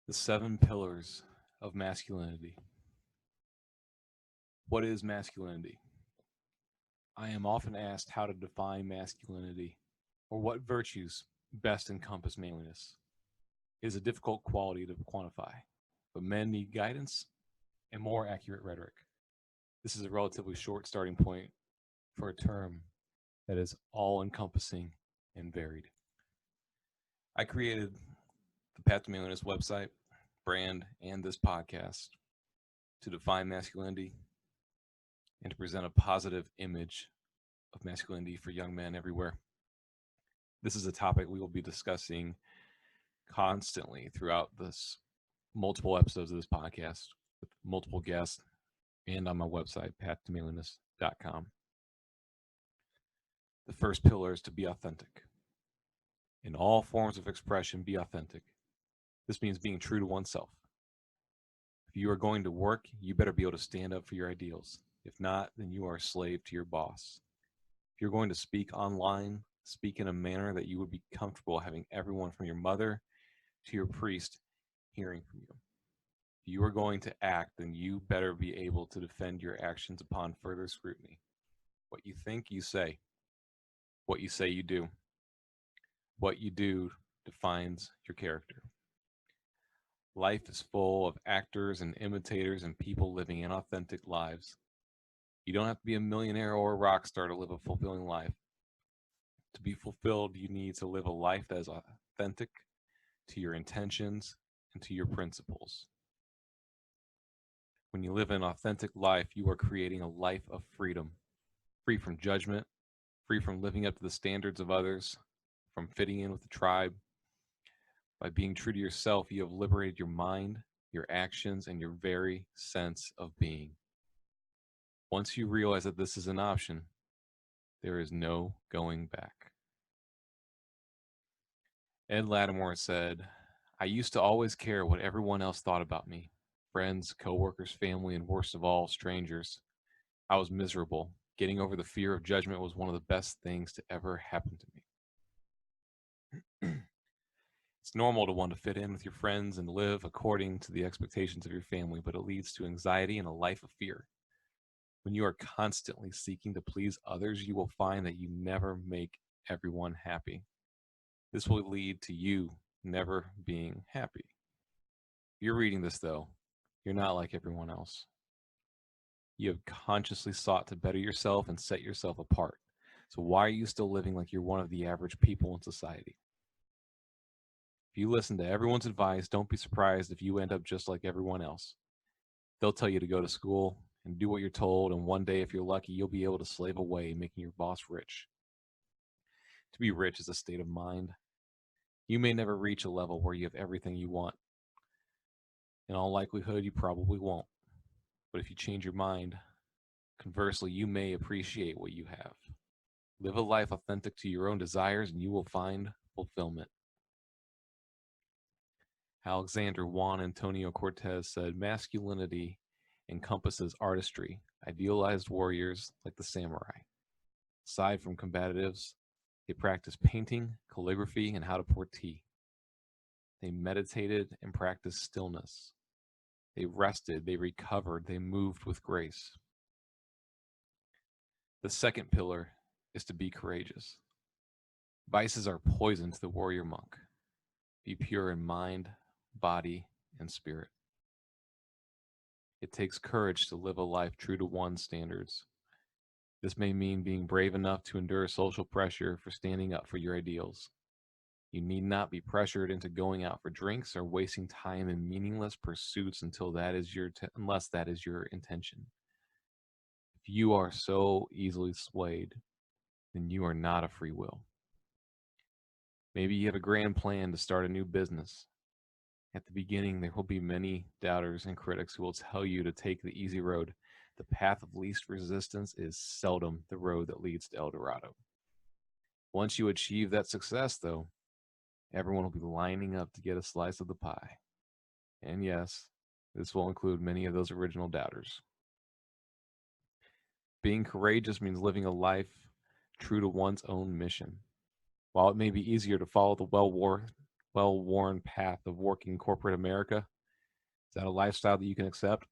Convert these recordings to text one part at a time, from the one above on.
The 7 pillars of masculinity. What is masculinity? I am often asked how to define masculinity or what virtues best encompass manliness. It is a difficult quality to quantify, but men need guidance and more accurate rhetoric. This is a relatively short starting point for a term that is all-encompassing and varied. I created the Path to Manliness website, brand, and this podcast to define masculinity and to present a positive image of masculinity for young men everywhere. This is a topic we will be discussing constantly throughout this multiple episodes of this podcast with multiple guests and on my website, pathtomanliness.com. The first pillar is to be authentic. In all forms of expression, be authentic. This means being true to oneself. If you are going to work, you better be able to stand up for your ideals. If not, then you are a slave to your boss. If you're going to speak online, speak in a manner that you would be comfortable having everyone from your mother to your priest hearing from you. If you are going to act, then you better be able to defend your actions upon further scrutiny. What you think, you say. What you say, you do. What you do defines your character. Life is full of actors and imitators and people living inauthentic lives. You don't have to be a millionaire or a rock star to live a fulfilling life. To be fulfilled, you need to live a life that is authentic to your intentions and to your principles. When you live an authentic life, you are creating a life of freedom, free from judgment, free from living up to the standards of others, from fitting in with the tribe. By being true to yourself, you have liberated your mind, your actions, and your very sense of being. Once you realize that this is an option, there is no going back. Ed Lattimore said, I used to always care what everyone else thought about me. Friends, coworkers, family, and worst of all, strangers. I was miserable. Getting over the fear of judgment was one of the best things to ever happen to me. It's normal to want to fit in with your friends and live according to the expectations of your family, but it leads to anxiety and a life of fear. When you are constantly seeking to please others, you will find that you never make everyone happy. This will lead to you never being happy. If you're reading this, though, you're not like everyone else. You have consciously sought to better yourself and set yourself apart. So why are you still living like you're one of the average people in society? If you listen to everyone's advice, don't be surprised if you end up just like everyone else. They'll tell you to go to school and do what you're told, and one day, if you're lucky, you'll be able to slave away, making your boss rich. To be rich is a state of mind. You may never reach a level where you have everything you want. In all likelihood, you probably won't. But if you change your mind, conversely, you may appreciate what you have. Live a life authentic to your own desires, and you will find fulfillment. Alexander Juan Antonio Cortez said, masculinity encompasses artistry, idealized warriors like the samurai. Aside from combatives, they practiced painting, calligraphy, and how to pour tea. They meditated and practiced stillness. They rested, they recovered, they moved with grace. The second pillar is to be courageous. Vices are poison to the warrior monk. Be pure in mind, body, and spirit. It takes courage to live a life true to one's standards. This may mean being brave enough to endure social pressure for standing up for your ideals. You need not be pressured into going out for drinks or wasting time in meaningless pursuits unless that is your intention. If you are so easily swayed, then you are not a free will. Maybe you have a grand plan to start a new business. At the beginning, there will be many doubters and critics who will tell you to take the easy road. The path of least resistance is seldom the road that leads to El Dorado. Once you achieve that success, though, everyone will be lining up to get a slice of the pie. And yes, this will include many of those original doubters. Being courageous means living a life true to one's own mission. While it may be easier to follow the well-worn well-worn path of working corporate America? Is that a lifestyle that you can accept?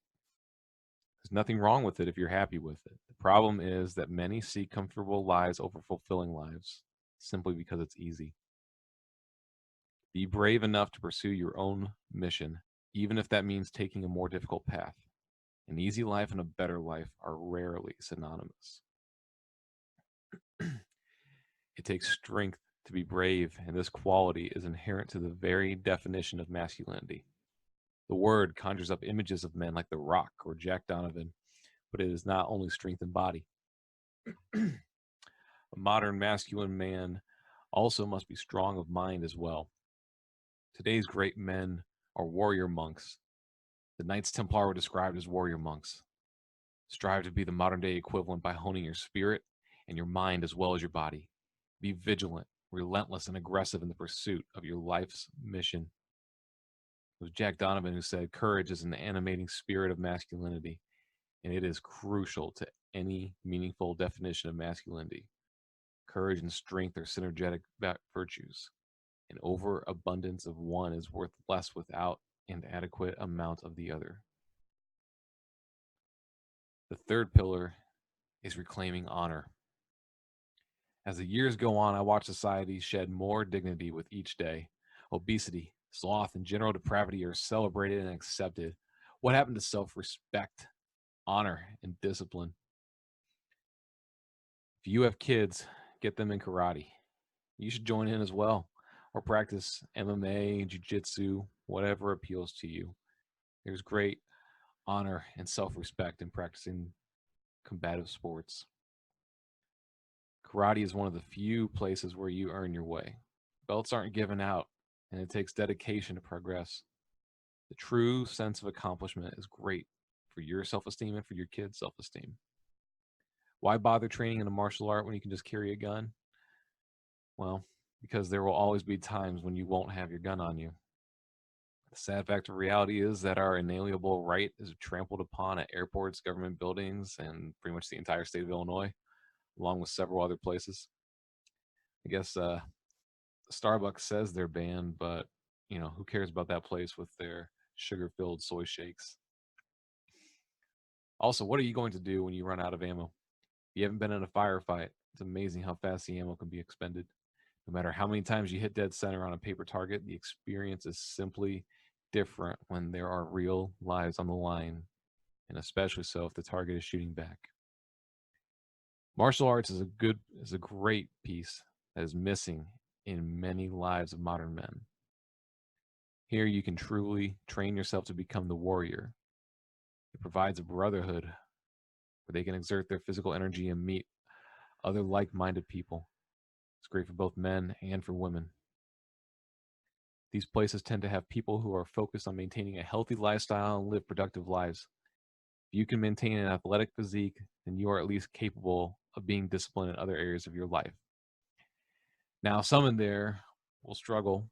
There's nothing wrong with it if you're happy with it. The problem is that many seek comfortable lives over fulfilling lives simply because it's easy. Be brave enough to pursue your own mission, even if that means taking a more difficult path. An easy life and a better life are rarely synonymous. It takes strength to be brave, and this quality is inherent to the very definition of masculinity. The word conjures up images of men like The Rock or Jack Donovan, but it is not only strength in body. A modern masculine man also must be strong of mind as well. Today's great men are warrior monks. The Knights Templar were described as warrior monks. Strive to be the modern day equivalent by honing your spirit and your mind as well as your body. Be vigilant, relentless, and aggressive in the pursuit of your life's mission. It was Jack Donovan who said, "Courage is an animating spirit of masculinity, and it is crucial to any meaningful definition of masculinity. Courage and strength are synergetic virtues. An overabundance of one is worth less without an adequate amount of the other." The third pillar is reclaiming honor. As the years go on, I watch society shed more dignity with each day. Obesity, sloth, and general depravity are celebrated and accepted. What happened to self-respect, honor, and discipline? If you have kids, get them in karate. You should join in as well, or practice MMA, jiu-jitsu, whatever appeals to you. There's great honor and self-respect in practicing combative sports. Karate is one of the few places where you earn your way. Belts aren't given out, and it takes dedication to progress. The true sense of accomplishment is great for your self-esteem and for your kids' self-esteem. Why bother training in a martial art when you can just carry a gun? Well, because there will always be times when you won't have your gun on you. The sad fact of reality is that our inalienable right is trampled upon at airports, government buildings, and pretty much the entire state of Illinois, along with several other places. I guess Starbucks says they're banned, but who cares about that place with their sugar-filled soy shakes? Also, what are you going to do when you run out of ammo? If you haven't been in a firefight, it's amazing how fast the ammo can be expended. No matter how many times you hit dead center on a paper target, the experience is simply different when there are real lives on the line, and especially so if the target is shooting back. Martial arts is a great piece that is missing in many lives of modern men. Here you can truly train yourself to become the warrior. It provides a brotherhood where they can exert their physical energy and meet other like-minded people. It's great for both men and for women. These places tend to have people who are focused on maintaining a healthy lifestyle and live productive lives. If you can maintain an athletic physique, then you are at least capable of being disciplined in other areas of your life. Now, some in there will struggle,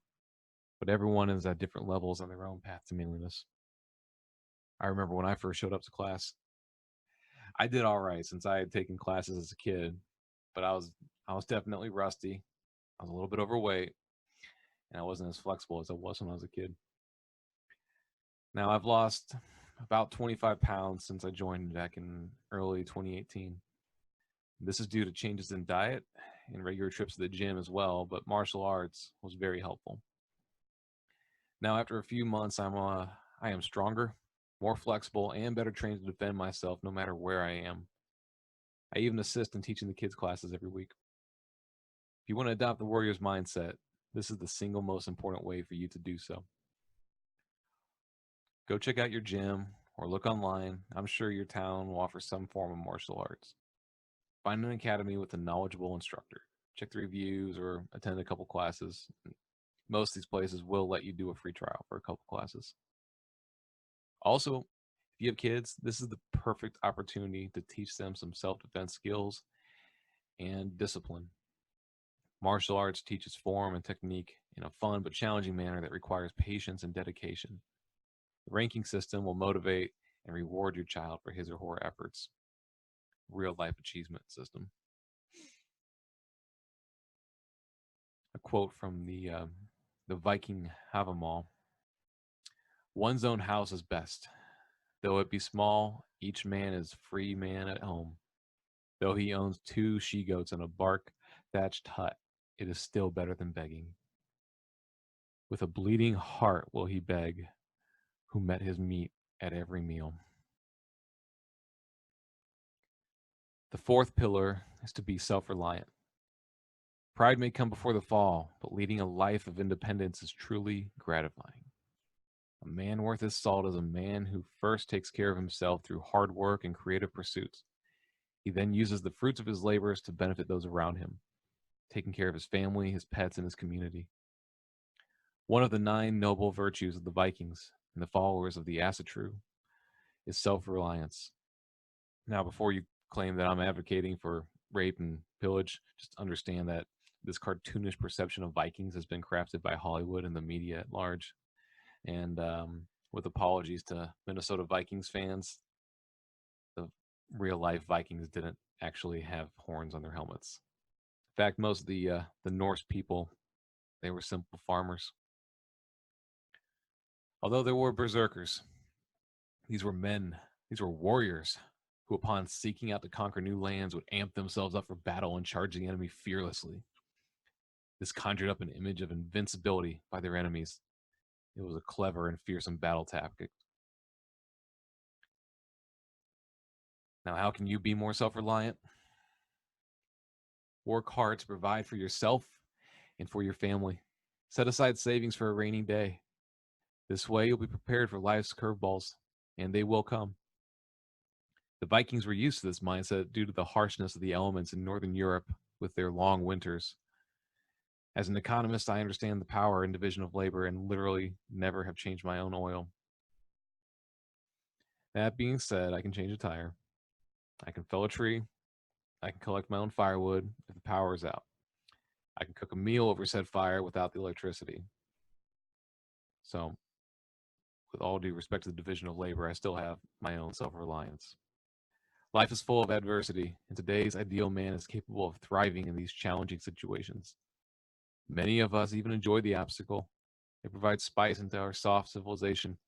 but everyone is at different levels on their own path to manliness. I remember when I first showed up to class, I did all right since I had taken classes as a kid, but I was definitely rusty. I was a little bit overweight, and I wasn't as flexible as I was when I was a kid. Now I've lost about 25 pounds since I joined back in early 2018. This is due to changes in diet and regular trips to the gym as well, but martial arts was very helpful. Now after a few months, I am stronger, more flexible, and better trained to defend myself no matter where I am. I even assist in teaching the kids classes every week. If you want to adopt the warrior's mindset, this is the single most important way for you to do so. Go check out your gym or look online. I'm sure your town will offer some form of martial arts. Find an academy with a knowledgeable instructor. Check the reviews or attend a couple classes. Most of these places will let you do a free trial for a couple classes. Also, if you have kids, this is the perfect opportunity to teach them some self-defense skills and discipline. Martial arts teaches form and technique in a fun but challenging manner that requires patience and dedication. The ranking system will motivate and reward your child for his or her efforts. Real life achievement system. A quote from the the Viking have 'em all. One's own house is best. Though it be small, each man is free man at home. Though he owns 2 she-goats and a bark thatched hut, it is still better than begging. With a bleeding heart will he beg, who met his meat at every meal. The fourth pillar is to be self-reliant. Pride may come before the fall, but leading a life of independence is truly gratifying. A man worth his salt is a man who first takes care of himself through hard work and creative pursuits. He then uses the fruits of his labors to benefit those around him, taking care of his family, his pets, and his community. One of the 9 noble virtues of the Vikings and the followers of the Asatru is self-reliance. Now, before you claim that I'm advocating for rape and pillage, just understand that this cartoonish perception of Vikings has been crafted by Hollywood and the media at large. And with apologies to Minnesota Vikings fans, the real life Vikings didn't actually have horns on their helmets. In fact, most of the Norse people, they were simple farmers. Although there were berserkers, these were men, these were warriors who, upon seeking out to conquer new lands, would amp themselves up for battle and charge the enemy fearlessly. This conjured up an image of invincibility by their enemies. It was a clever and fearsome battle tactic. Now, how can you be more self-reliant? Work hard to provide for yourself and for your family. Set aside savings for a rainy day. This way, you'll be prepared for life's curveballs, and they will come. The Vikings were used to this mindset due to the harshness of the elements in Northern Europe with their long winters. As an economist, I understand the power and division of labor and literally never have changed my own oil. That being said, I can change a tire. I can fell a tree. I can collect my own firewood if the power is out. I can cook a meal over said fire without the electricity. So, with all due respect to the division of labor, I still have my own self-reliance. Life is full of adversity, and today's ideal man is capable of thriving in these challenging situations. Many of us even enjoy the obstacle. It provides spice into our soft civilization.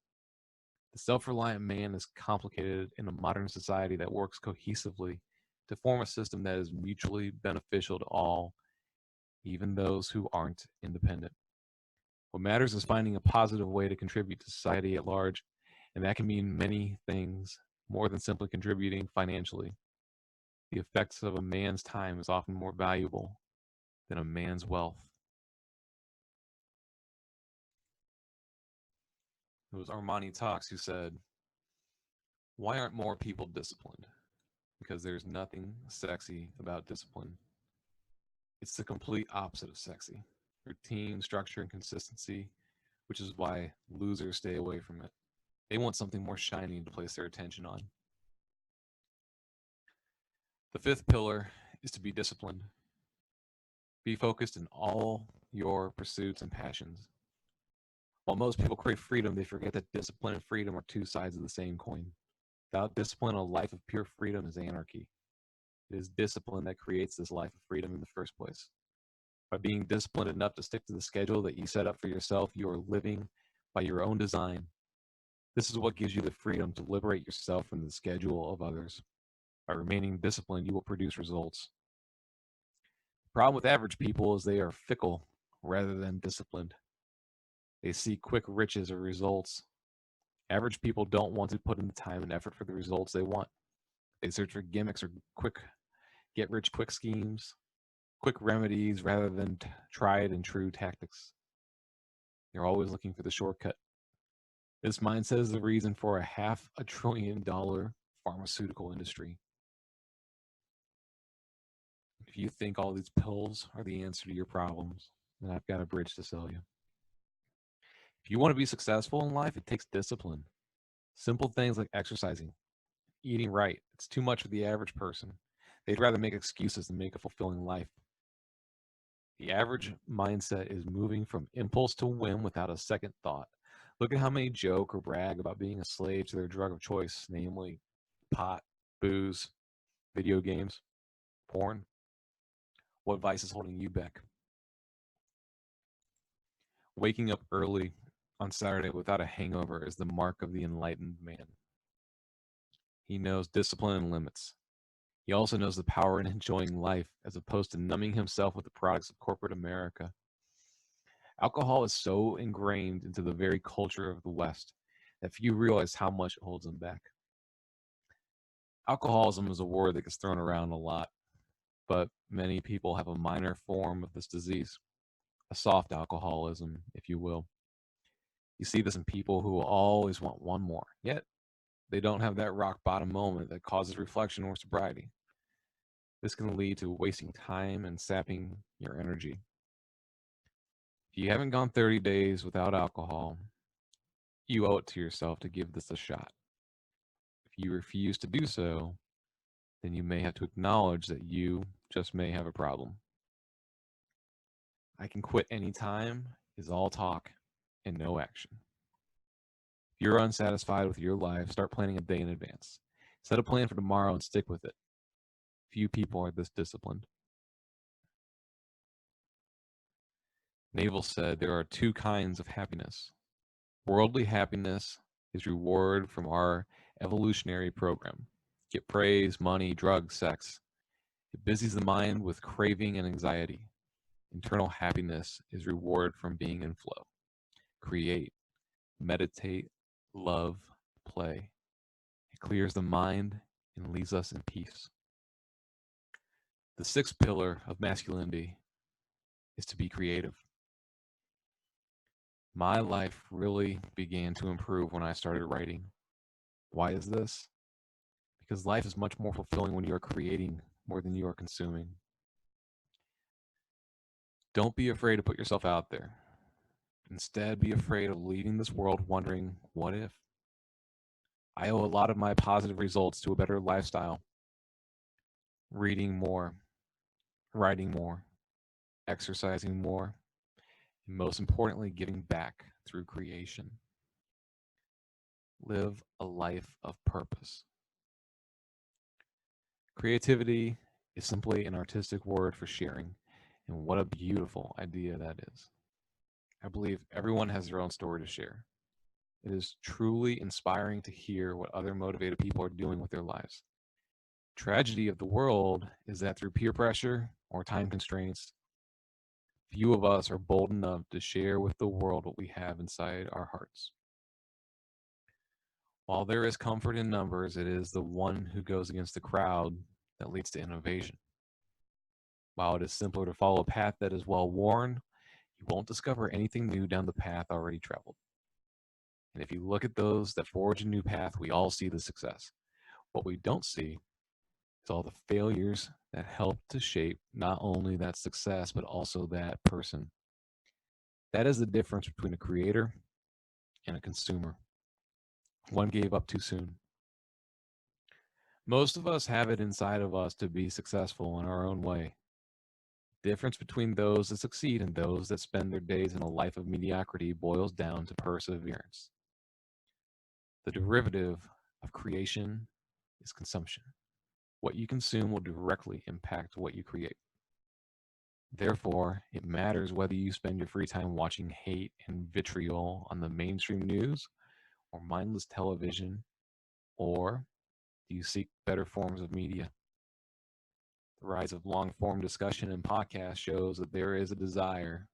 The self-reliant man is complicated in a modern society that works cohesively to form a system that is mutually beneficial to all, even those who aren't independent. What matters is finding a positive way to contribute to society at large, and that can mean many things more than simply contributing financially. The effects of a man's time is often more valuable than a man's wealth. It was Armani Talks who said, "Why aren't more people disciplined? Because there's nothing sexy about discipline. It's the complete opposite of sexy. Routine, structure, and consistency, which is why losers stay away from it. They want something more shiny to place their attention on." The fifth pillar is to be disciplined. Be focused in all your pursuits and passions. While most people crave freedom, they forget that discipline and freedom are 2 sides of the same coin. Without discipline, a life of pure freedom is anarchy. It is discipline that creates this life of freedom in the first place. By being disciplined enough to stick to the schedule that you set up for yourself, you are living by your own design. This is what gives you the freedom to liberate yourself from the schedule of others. By remaining disciplined, you will produce results. The problem with average people is they are fickle rather than disciplined. They see quick riches or results. Average people don't want to put in the time and effort for the results they want. They search for gimmicks or quick get rich quick schemes, quick remedies rather than tried and true tactics. They're always looking for the shortcut. This mindset is the reason for a $500 billion pharmaceutical industry. If you think all these pills are the answer to your problems, then I've got a bridge to sell you. If you want to be successful in life, it takes discipline. Simple things like exercising, eating right. It's too much for the average person. They'd rather make excuses than make a fulfilling life. The average mindset is moving from impulse to whim without a second thought. Look at how many joke or brag about being a slave to their drug of choice, namely pot, booze, video games, porn. What vice is holding you back? Waking up early on Saturday without a hangover is the mark of the enlightened man. He knows discipline and limits. He also knows the power in enjoying life as opposed to numbing himself with the products of corporate America. Alcohol is so ingrained into the very culture of the West that few realize how much it holds them back. Alcoholism is a word that gets thrown around a lot, but many people have a minor form of this disease, a soft alcoholism, if you will. You see this in people who always want one more, yet they don't have that rock bottom moment that causes reflection or sobriety. This can lead to wasting time and sapping your energy. If you haven't gone 30 days without alcohol, you owe it to yourself to give this a shot. If you refuse to do so, then you may have to acknowledge that you just may have a problem. I can quit anytime is all talk and no action. If you're unsatisfied with your life, start planning a day in advance. Set a plan for tomorrow and stick with it. Few people are this disciplined. Naval said there are two kinds of happiness. Worldly happiness is reward from our evolutionary program. Get praise, money, drugs, sex. It busies the mind with craving and anxiety. Internal happiness is reward from being in flow. Create, meditate, love, play. It clears the mind and leaves us in peace. The sixth pillar of masculinity is to be creative. My life really began to improve when I started writing. Why is this? Because life is much more fulfilling when you are creating more than you are consuming. Don't be afraid to put yourself out there. Instead, be afraid of leaving this world wondering, what if? I owe a lot of my positive results to a better lifestyle. Reading more, writing more, exercising more, and most importantly, giving back through creation. Live a life of purpose. Creativity is simply an artistic word for sharing, and what a beautiful idea that is. I believe everyone has their own story to share. It is truly inspiring to hear what other motivated people are doing with their lives. Tragedy of the world is that through peer pressure or time constraints, few of us are bold enough to share with the world what we have inside our hearts. While there is comfort in numbers, it is the one who goes against the crowd that leads to innovation. While it is simpler to follow a path that is well worn, you won't discover anything new down the path already traveled. And if you look at those that forge a new path, we all see the success. What we don't see is all the failures that help to shape not only that success, but also that person. That is the difference between a creator and a consumer. One gave up too soon. Most of us have it inside of us to be successful in our own way. The difference between those that succeed and those that spend their days in a life of mediocrity boils down to perseverance. The derivative of creation is consumption. What you consume will directly impact what you create. Therefore, it matters whether you spend your free time watching hate and vitriol on the mainstream news or mindless television, or do you seek better forms of media? The rise of long form discussion and podcast shows that there is a desire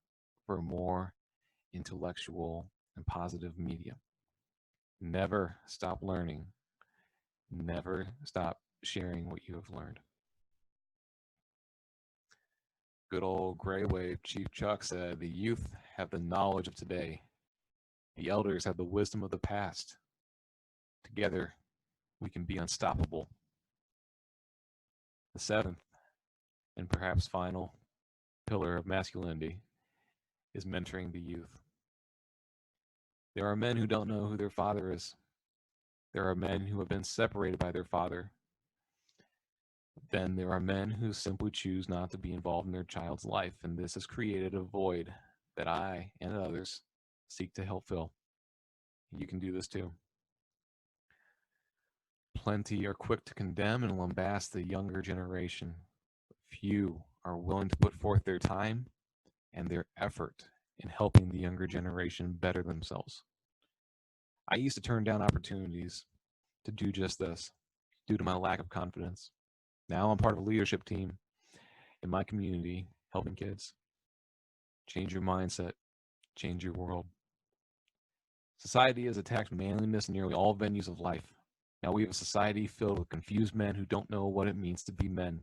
for more intellectual and positive media. Never stop learning. Never stop sharing what you have learned. Good old Gray Wave Chief Chuck said, the youth have the knowledge of today. The elders have the wisdom of the past. Together, we can be unstoppable. The seventh, and perhaps final, pillar of masculinity is mentoring the youth. There are men who don't know who their father is. There are men who have been separated by their father. Then there are men who simply choose not to be involved in their child's life, and this has created a void that I and others seek to help fill. You can do this too. Plenty are quick to condemn and lambast the younger generation. Few are willing to put forth their time and their effort in helping the younger generation better themselves. I used to turn down opportunities to do just this due to my lack of confidence. Now I'm part of a leadership team in my community helping kids. Change your mindset, change your world. Society has attacked manliness in nearly all venues of life. Now we have a society filled with confused men who don't know what it means to be men.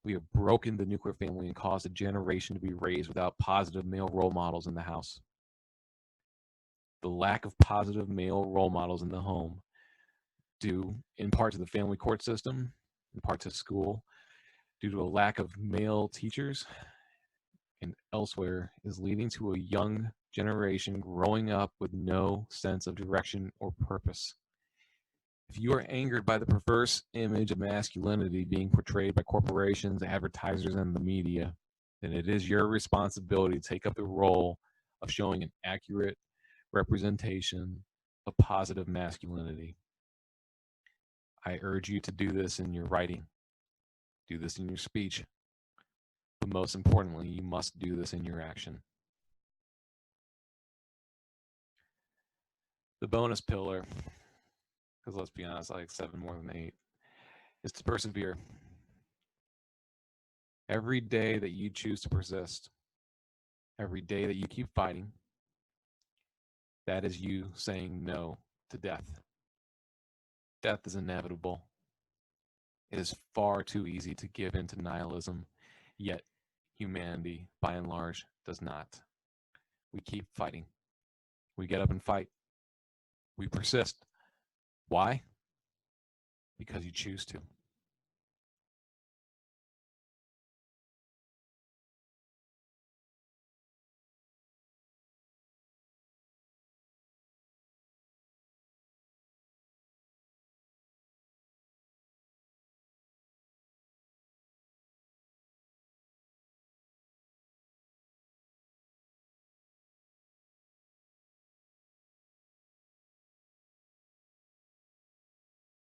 We have broken the nuclear family and caused a generation to be raised without positive male role models in the house. The lack of positive male role models in the home, due in part to the family court system, in part to school, due to a lack of male teachers and elsewhere, is leading to a young generation growing up with no sense of direction or purpose. If you are angered by the perverse image of masculinity being portrayed by corporations, advertisers, and the media, then it is your responsibility to take up the role of showing an accurate representation of positive masculinity. I urge you to do this in your writing, do this in your speech, but most importantly, you must do this in your action. The bonus pillar, because let's be honest, I like 7 more than 8, is to persevere. Every day that you choose to persist, every day that you keep fighting, that is you saying no to death. Death is inevitable. It is far too easy to give in to nihilism, yet humanity, by and large, does not. We keep fighting. We get up and fight. We persist. Why? Because you choose to.